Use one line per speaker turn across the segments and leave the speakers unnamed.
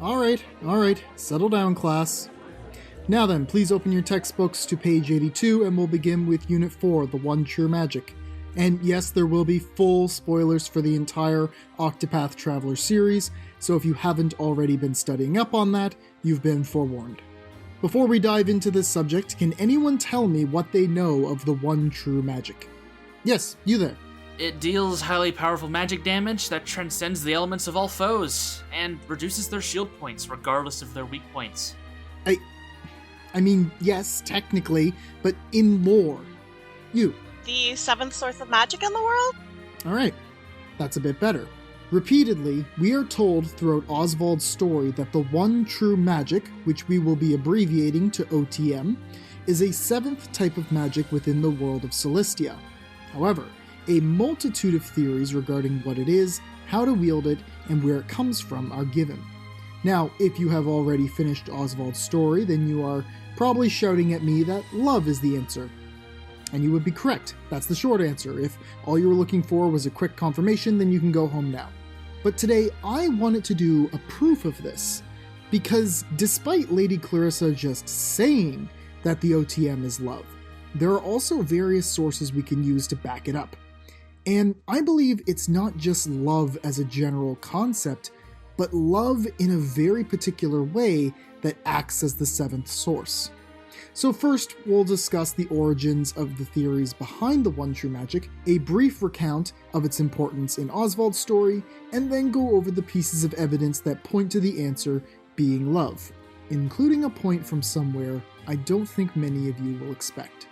Alright, settle down, class. Now then, please open your textbooks to page 82 and we'll begin with Unit 4, The One True Magic. And yes, there will be full spoilers for the entire Octopath Traveler series, so if you haven't already been studying up on that, you've been forewarned. Before we dive into this subject, can anyone tell me what they know of the One True Magic? Yes, you there.
It deals highly powerful magic damage that transcends the elements of all foes, and reduces their shield points regardless of their weak points.
I mean, yes, technically, but in lore. You.
The seventh source of magic in the world?
Alright, that's a bit better. Repeatedly, we are told throughout Osvald's story that the One True Magic, which we will be abbreviating to OTM, is a seventh type of magic within the world of Celestia. However, a multitude of theories regarding what it is, how to wield it, and where it comes from are given. Now, if you have already finished Osvald's story, then you are probably shouting at me that love is the answer. And you would be correct. That's the short answer. If all you were looking for was a quick confirmation, then you can go home now. But today, I wanted to do a proof of this, because despite Lady Clarissa just saying that the OTM is love, there are also various sources we can use to back it up. And I believe it's not just love as a general concept, but love in a very particular way that acts as the seventh source. So first, we'll discuss the origins of the theories behind the One True Magic, a brief recount of its importance in Osvald's story, and then go over the pieces of evidence that point to the answer being love, including a point from somewhere I don't think many of you will expect.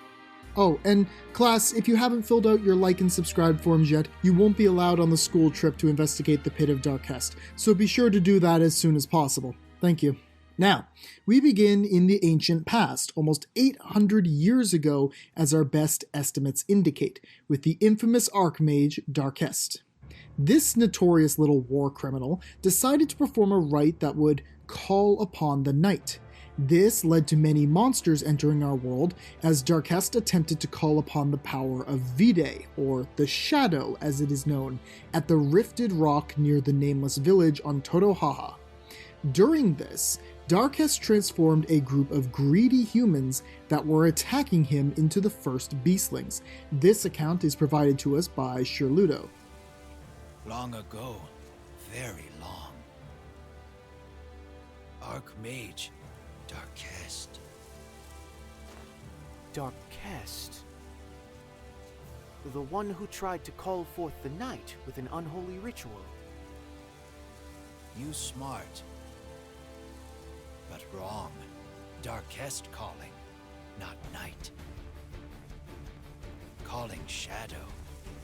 Oh, and class, if you haven't filled out your like and subscribe forms yet, you won't be allowed on the school trip to investigate the Pit of Darkest, so be sure to do that as soon as possible. Thank you. Now, we begin in the ancient past, almost 800 years ago as our best estimates indicate, with the infamous Archmage Darkest. This notorious little war criminal decided to perform a rite that would call upon the night. This led to many monsters entering our world as Darkest attempted to call upon the power of Vide, or the Shadow as it is known, at the rifted rock near the nameless village on Todohaha. During this, Darkest transformed a group of greedy humans that were attacking him into the first beastlings. This account is provided to us by Shirludo.
Long ago, very long, Archmage Darkest.
Darkest? The one who tried to call forth the night with an unholy ritual.
You smart, but wrong. Darkest calling, not night. Calling shadow.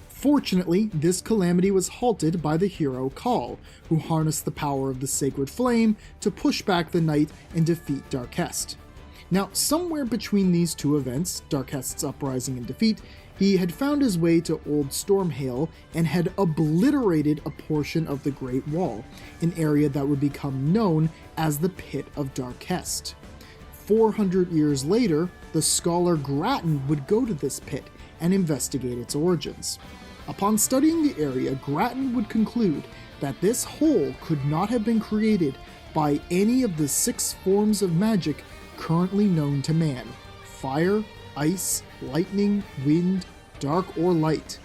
Fortunately, this calamity was halted by the hero Kal, who harnessed the power of the sacred flame to push back the night and defeat Darkest. Now, somewhere between these two events, Darkest's uprising and defeat, he had found his way to Old Stormhail and had obliterated a portion of the Great Wall, an area that would become known as the Pit of Darkest. 400 years later, the scholar Grattan would go to this pit and investigate its origins. Upon studying the area, Grattan would conclude that this hole could not have been created by any of the 6 forms of magic currently known to man: fire, ice, lightning, wind, dark, or light.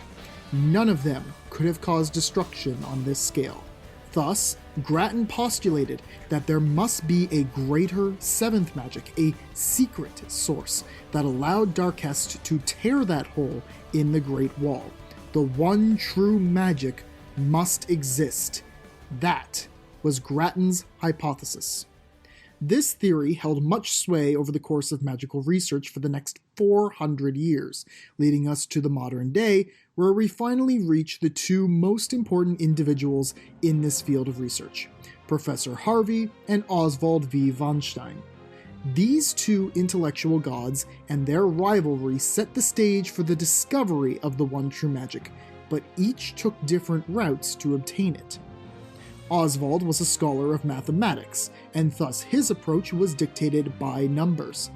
None of them could have caused destruction on this scale. Thus, Grattan postulated that there must be a greater 7th magic, a secret source, that allowed Darkest to tear that hole in the Great Wall. The one true magic must exist. That was Grattan's hypothesis. This theory held much sway over the course of magical research for the next 400 years, leading us to the modern day, where we finally reach the 2 most important individuals in this field of research, Professor Harvey and Osvald V. Weinstein. These 2 intellectual gods and their rivalry set the stage for the discovery of the one true magic, but each took different routes to obtain it. Osvald was a scholar of mathematics, and thus his approach was dictated by numbers.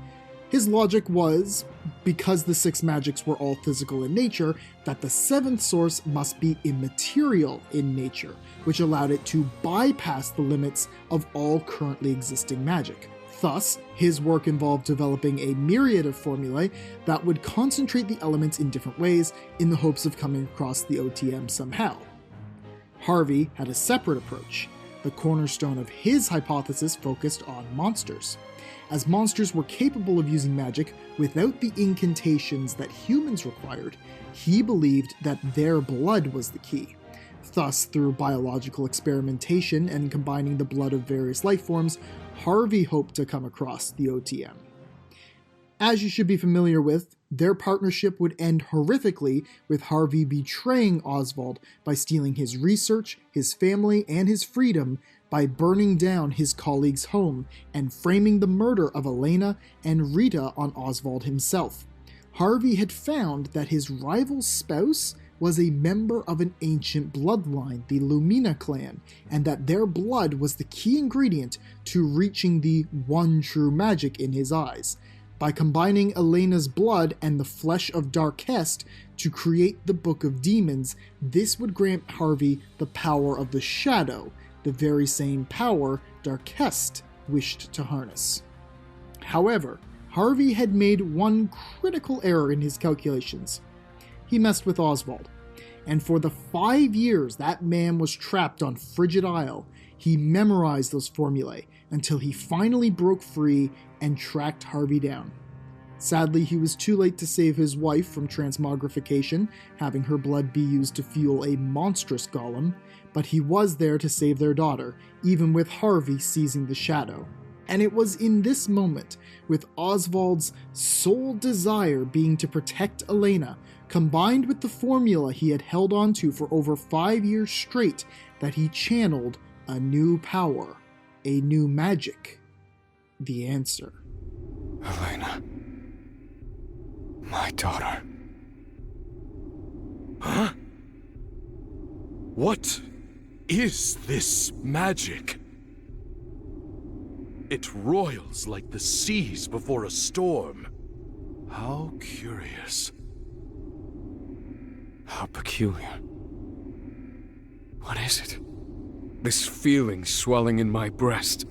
His logic was, because the 6 magics were all physical in nature, that the 7th source must be immaterial in nature, which allowed it to bypass the limits of all currently existing magic. Thus, his work involved developing a myriad of formulae that would concentrate the elements in different ways in the hopes of coming across the OTM somehow. Harvey had a separate approach. The cornerstone of his hypothesis focused on monsters. As monsters were capable of using magic without the incantations that humans required, he believed that their blood was the key. Thus, through biological experimentation and combining the blood of various life forms, Harvey hoped to come across the OTM. As you should be familiar with, their partnership would end horrifically with Harvey betraying Osvald by stealing his research, his family, and his freedom by burning down his colleague's home and framing the murder of Elena and Rita on Osvald himself. Harvey had found that his rival's spouse was a member of an ancient bloodline, the Lumina clan, and that their blood was the key ingredient to reaching the one true magic in his eyes. By combining Elena's blood and the flesh of Darkest to create the Book of Demons, this would grant Harvey the power of the Shadow, the very same power Darkest wished to harness. However, Harvey had made one critical error in his calculations. He messed with Osvald, and for the 5 years that man was trapped on Frigid Isle, he memorized those formulae until he finally broke free and tracked Harvey down. Sadly, he was too late to save his wife from transmogrification, having her blood be used to fuel a monstrous golem, but he was there to save their daughter, even with Harvey seizing the shadow. And it was in this moment, with Osvald's sole desire being to protect Elena, combined with the formula he had held on to for over 5 years straight, that he channeled a new power, a new magic. The answer.
Elena. My daughter.
Huh? What is this magic? It roils like the seas before a storm. How curious.
How peculiar. What is it? This feeling swelling in my breast.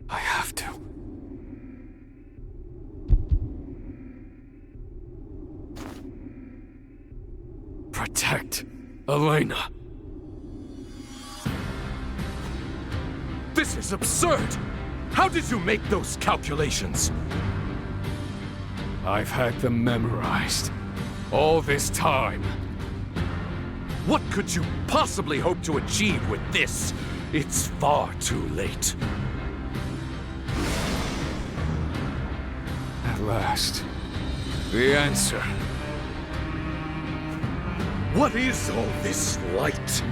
I have to. Protect Elena.
This is absurd! How did you make those calculations?
I've had them memorized. All this time.
What could you possibly hope to achieve with this? It's far too late.
At last. The answer.
What is all this light?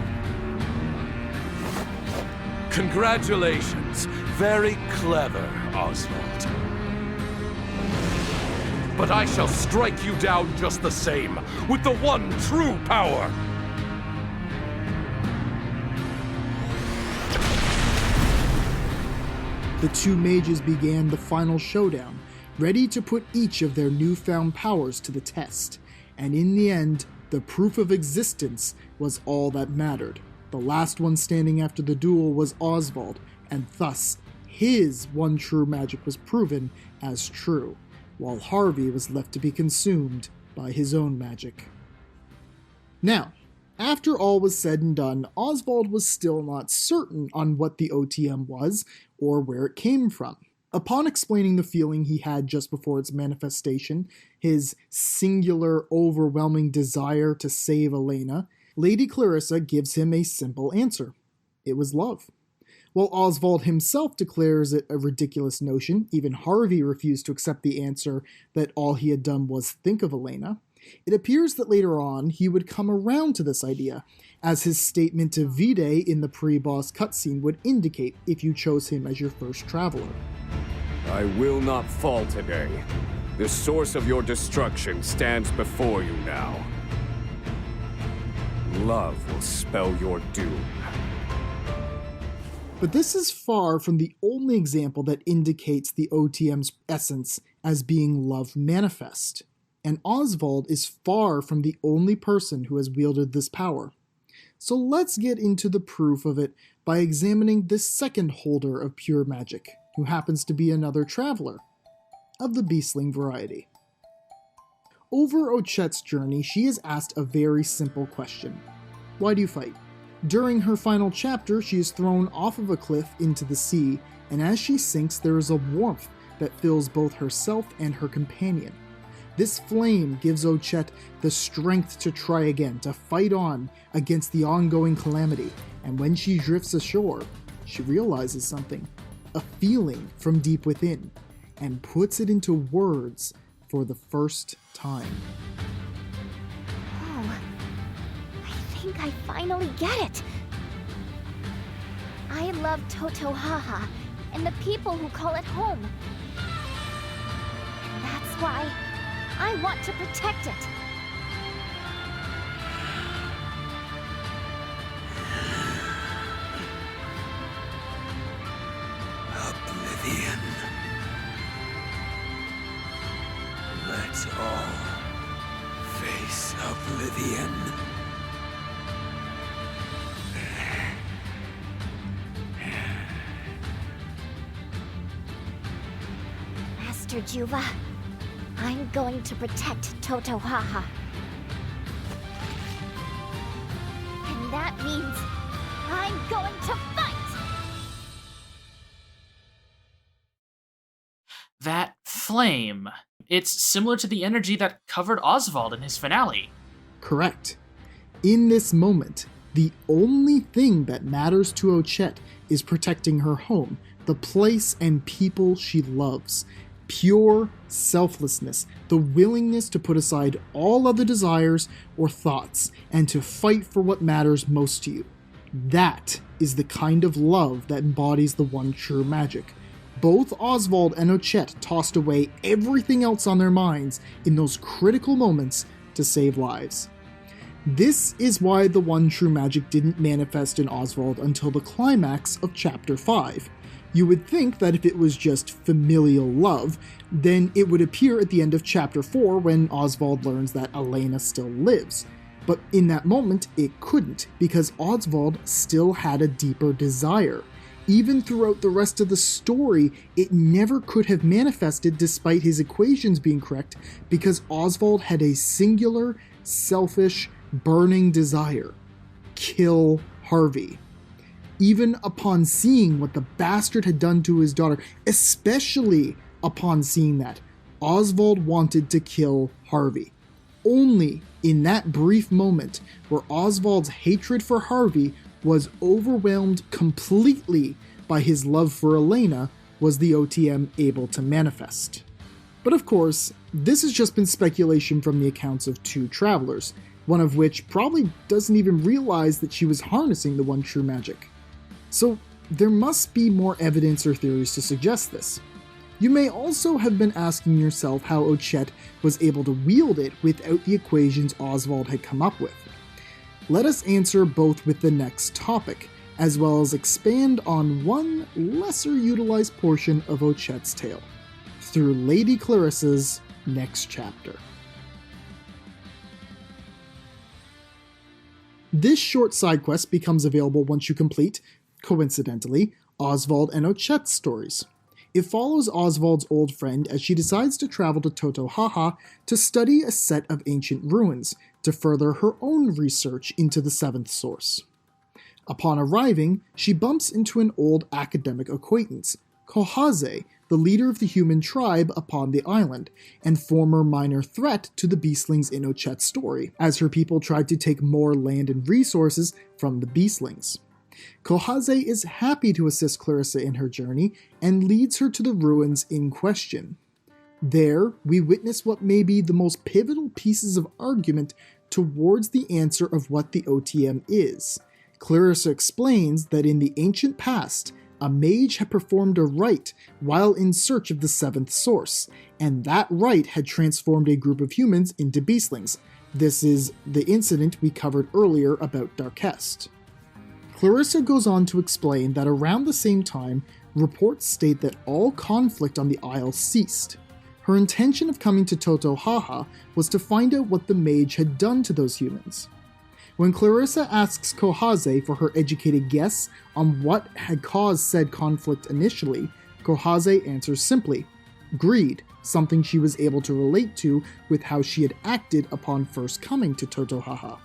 Congratulations. Very clever, Osvald. But I shall strike you down just the same, with the one true power.
The two mages began the final showdown, ready to put each of their newfound powers to the test. And in the end, the proof of existence was all that mattered. The last one standing after the duel was Osvald, and thus his one true magic was proven as true, while Harvey was left to be consumed by his own magic. Now, after all was said and done, Osvald was still not certain on what the OTM was or where it came from. Upon explaining the feeling he had just before its manifestation, his singular, overwhelming desire to save Elena, Lady Clarissa gives him a simple answer. It was love. While Osvald himself declares it a ridiculous notion, even Harvey refused to accept the answer that all he had done was think of Elena. It appears that later on he would come around to this idea, as his statement to Vide in the pre-boss cutscene would indicate if you chose him as your first traveler.
I will not fall today. The source of your destruction stands before you now. Love will spell your doom.
But this is far from the only example that indicates the OTM's essence as being love manifest, and Osvald is far from the only person who has wielded this power. So let's get into the proof of it by examining this second holder of pure magic, who happens to be another traveler, of the beastling variety. Over Ochette's journey, she is asked a very simple question. Why do you fight? During her final chapter, she is thrown off of a cliff into the sea, and as she sinks, there is a warmth that fills both herself and her companion. This flame gives Ochette the strength to try again, to fight on against the ongoing calamity, and when she drifts ashore, she realizes something, a feeling from deep within, and puts it into words for the first time.
Oh, I think I finally get it. I love Totohaha and the people who call it home. And that's why I want to protect it.
Oblivion. Let's all face oblivion.
Master Juva, I'm going to protect Totohaha. And that means I'm going to fight!
That flame. It's similar to the energy that covered Osvald in his finale.
Correct. In this moment, the only thing that matters to Ochette is protecting her home, the place and people she loves. Pure selflessness, the willingness to put aside all other desires or thoughts, and to fight for what matters most to you. That is the kind of love that embodies the one true magic. Both Osvald and Ochette tossed away everything else on their minds in those critical moments to save lives. This is why the one true magic didn't manifest in Osvald until the climax of Chapter 5. You would think that if it was just familial love, then it would appear at the end of Chapter 4 when Osvald learns that Elena still lives. But in that moment, it couldn't, because Osvald still had a deeper desire. Even throughout the rest of the story, it never could have manifested despite his equations being correct, because Osvald had a singular, selfish, burning desire. Kill Harvey. Even upon seeing what the bastard had done to his daughter, especially upon seeing that, Osvald wanted to kill Harvey. Only in that brief moment where Osvald's hatred for Harvey was overwhelmed completely by his love for Elena was the OTM able to manifest. But of course, this has just been speculation from the accounts of two travelers, one of which probably doesn't even realize that she was harnessing the one true magic. So there must be more evidence or theories to suggest this. You may also have been asking yourself how Ochette was able to wield it without the equations Osvald had come up with. Let us answer both with the next topic, as well as expand on one lesser utilized portion of Ochette's tale, through Lady Clarissa's next chapter. This short side quest becomes available once you complete, coincidentally, Osvald and Ochette's stories. It follows Osvald's old friend as she decides to travel to Totohaha to study a set of ancient ruins to further her own research into the seventh source. Upon arriving, she bumps into an old academic acquaintance, Kohaze, the leader of the human tribe upon the island, and former minor threat to the beastlings in Ochette's story, as her people tried to take more land and resources from the beastlings. Kohaze is happy to assist Clarissa in her journey and leads her to the ruins in question. There, we witness what may be the most pivotal pieces of argument towards the answer of what the OTM is. Clarissa explains that in the ancient past, a mage had performed a rite while in search of the seventh source, and that rite had transformed a group of humans into beastlings. This is the incident we covered earlier about Darkest. Clarissa goes on to explain that around the same time, reports state that all conflict on the Isle ceased. Her intention of coming to Totohaha was to find out what the mage had done to those humans. When Clarissa asks Kohaze for her educated guess on what had caused said conflict initially, Kohaze answers simply, greed, something she was able to relate to with how she had acted upon first coming to Totohaha.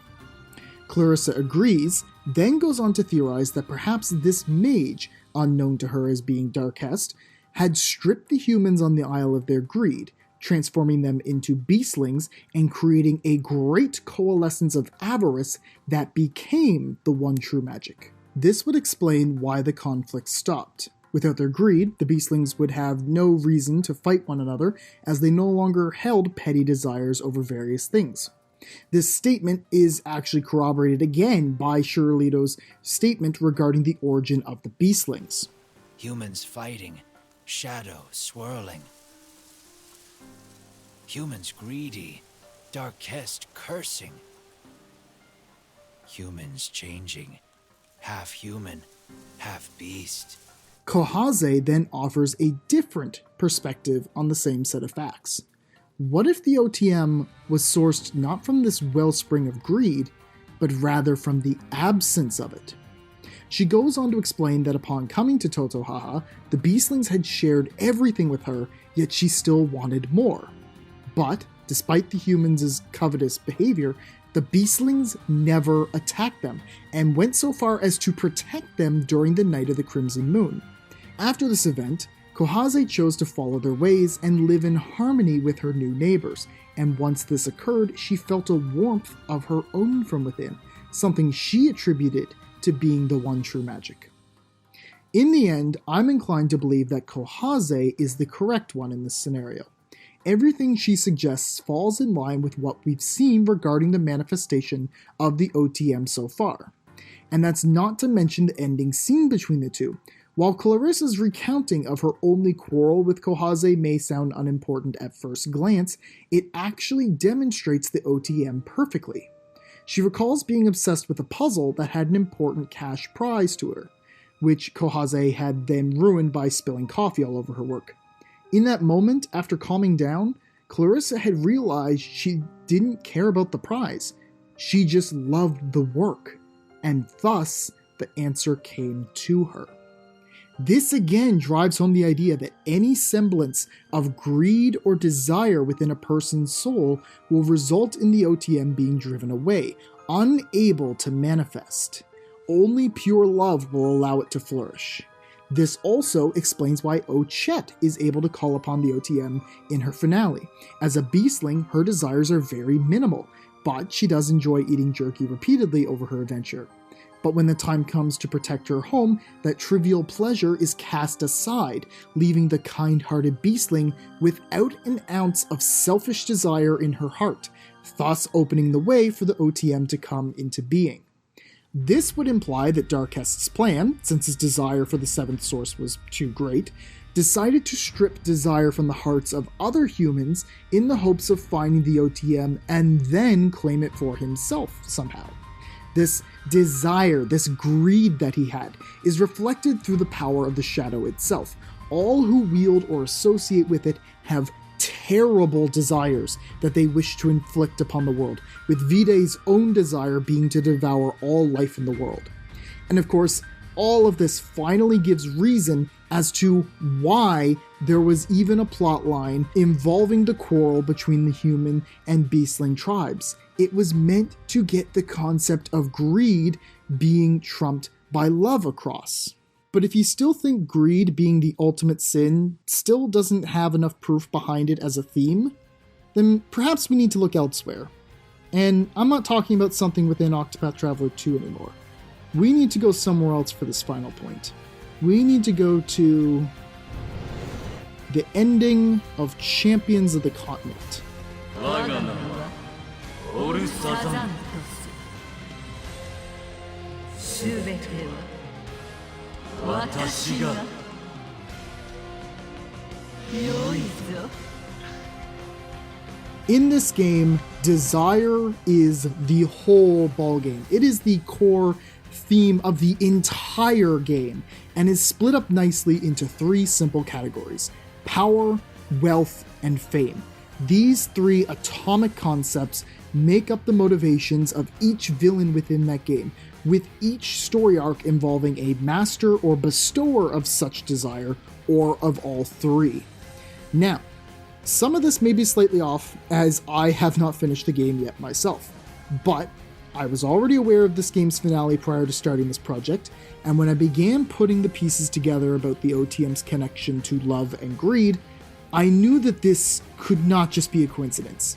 Clarissa agrees, then goes on to theorize that perhaps this mage, unknown to her as being Darkest, had stripped the humans on the Isle of their greed, transforming them into beastlings and creating a great coalescence of avarice that became the one true magic. This would explain why the conflict stopped. Without their greed, the beastlings would have no reason to fight one another, as they no longer held petty desires over various things. This statement is actually corroborated again by Shirlito's statement regarding the origin of the beastlings.
Humans fighting, shadow swirling. Humans greedy, Darkest cursing. Humans changing, half human, half beast.
Kohaze then offers a different perspective on the same set of facts. What if the OTM was sourced not from this wellspring of greed, but rather from the absence of it? She goes on to explain that upon coming to Totohaha, the beastlings had shared everything with her, yet she still wanted more. But, despite the humans' covetous behavior, the beastlings never attacked them, and went so far as to protect them during the night of the Crimson Moon. After this event, Kohaze chose to follow their ways and live in harmony with her new neighbors, and once this occurred, she felt a warmth of her own from within, something she attributed to being the one true magic. In the end, I'm inclined to believe that Kohaze is the correct one in this scenario. Everything she suggests falls in line with what we've seen regarding the manifestation of the OTM so far. And that's not to mention the ending scene between the two. While Clarissa's recounting of her only quarrel with Kohaze may sound unimportant at first glance, it actually demonstrates the OTM perfectly. She recalls being obsessed with a puzzle that had an important cash prize to her, which Kohaze had then ruined by spilling coffee all over her work. In that moment, after calming down, Clarissa had realized she didn't care about the prize. She just loved the work, and thus the answer came to her. This again drives home the idea that any semblance of greed or desire within a person's soul will result in the OTM being driven away, unable to manifest. Only pure love will allow it to flourish. This also explains why Ochette is able to call upon the OTM in her finale. As a beastling, her desires are very minimal, but she does enjoy eating jerky repeatedly over her adventure. But when the time comes to protect her home, that trivial pleasure is cast aside, leaving the kind-hearted beastling without an ounce of selfish desire in her heart, thus opening the way for the OTM to come into being. This would imply that Darkest's plan, since his desire for the seventh source was too great, decided to strip desire from the hearts of other humans in the hopes of finding the OTM and then claim it for himself somehow. This desire, this greed that he had, is reflected through the power of the shadow itself. All who wield or associate with it have terrible desires that they wish to inflict upon the world, with Vide's own desire being to devour all life in the world. And of course, all of this finally gives reason as to why there was even a plot line involving the quarrel between the human and beastling tribes. It was meant to get the concept of greed being trumped by love across. But if you still think greed being the ultimate sin still doesn't have enough proof behind it as a theme, then perhaps we need to look elsewhere. And I'm not talking about something within Octopath Traveler 2 anymore. We need to go somewhere else for this final point. We need to go to the ending of Champions of the Continent. In this game, desire is the whole ballgame. It is the core theme of the entire game and is split up nicely into 3 simple categories: power, wealth, and fame. These 3 atomic concepts make up the motivations of each villain within that game, with each story arc involving a master or bestower of such desire, or of all 3. Now, some of this may be slightly off, as I have not finished the game yet myself, but I was already aware of this game's finale prior to starting this project, and when I began putting the pieces together about the OTM's connection to love and greed, I knew that this could not just be a coincidence.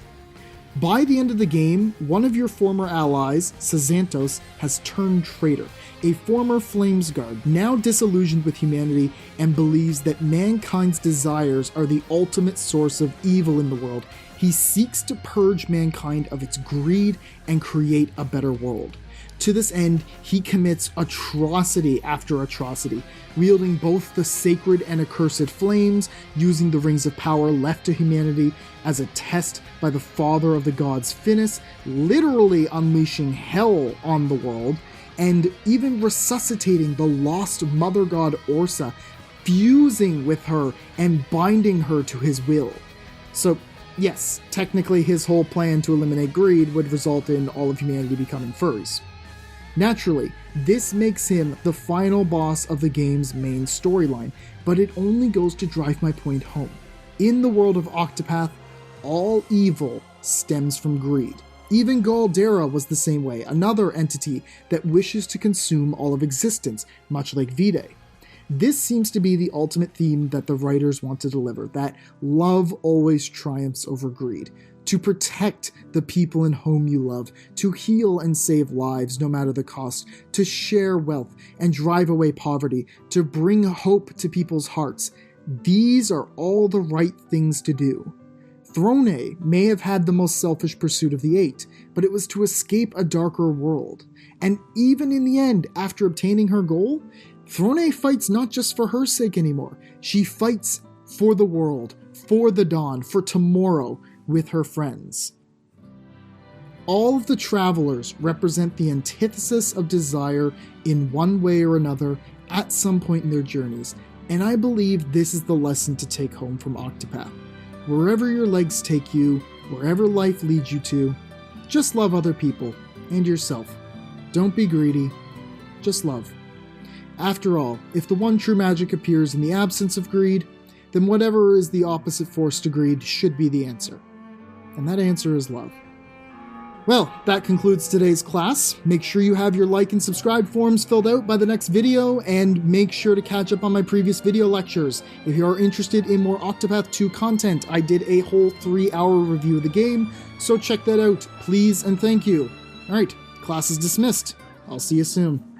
By the end of the game, one of your former allies, Sazantos, has turned traitor, a former Flames Guard, now disillusioned with humanity and believes that mankind's desires are the ultimate source of evil in the world. He seeks to purge mankind of its greed and create a better world. To this end, he commits atrocity after atrocity, wielding both the sacred and accursed flames, using the rings of power left to humanity as a test by the father of the gods Finis, literally unleashing hell on the world, and even resuscitating the lost mother god Orsa, fusing with her and binding her to his will. So yes, technically his whole plan to eliminate greed would result in all of humanity becoming furries. Naturally, this makes him the final boss of the game's main storyline, but it only goes to drive my point home. In the world of Octopath, all evil stems from greed. Even Galdera was the same way, another entity that wishes to consume all of existence, much like Vide. This seems to be the ultimate theme that the writers want to deliver, that love always triumphs over greed. To protect the people and home you love, to heal and save lives no matter the cost, to share wealth and drive away poverty, to bring hope to people's hearts. These are all the right things to do. Throne may have had the most selfish pursuit of the 8, but it was to escape a darker world. And even in the end, after obtaining her goal, Throne fights not just for her sake anymore. She fights for the world, for the dawn, for tomorrow, with her friends. All of the travelers represent the antithesis of desire in one way or another at some point in their journeys, and I believe this is the lesson to take home from Octopath. Wherever your legs take you, wherever life leads you to, just love other people and yourself. Don't be greedy, just love. After all, if the one true magic appears in the absence of greed, then whatever is the opposite force to greed should be the answer. And that answer is love. Well, that concludes today's class. Make sure you have your like and subscribe forms filled out by the next video, and make sure to catch up on my previous video lectures. If you are interested in more Octopath 2 content, I did a whole 3-hour review of the game, so check that out, please and thank you. Alright, class is dismissed. I'll see you soon.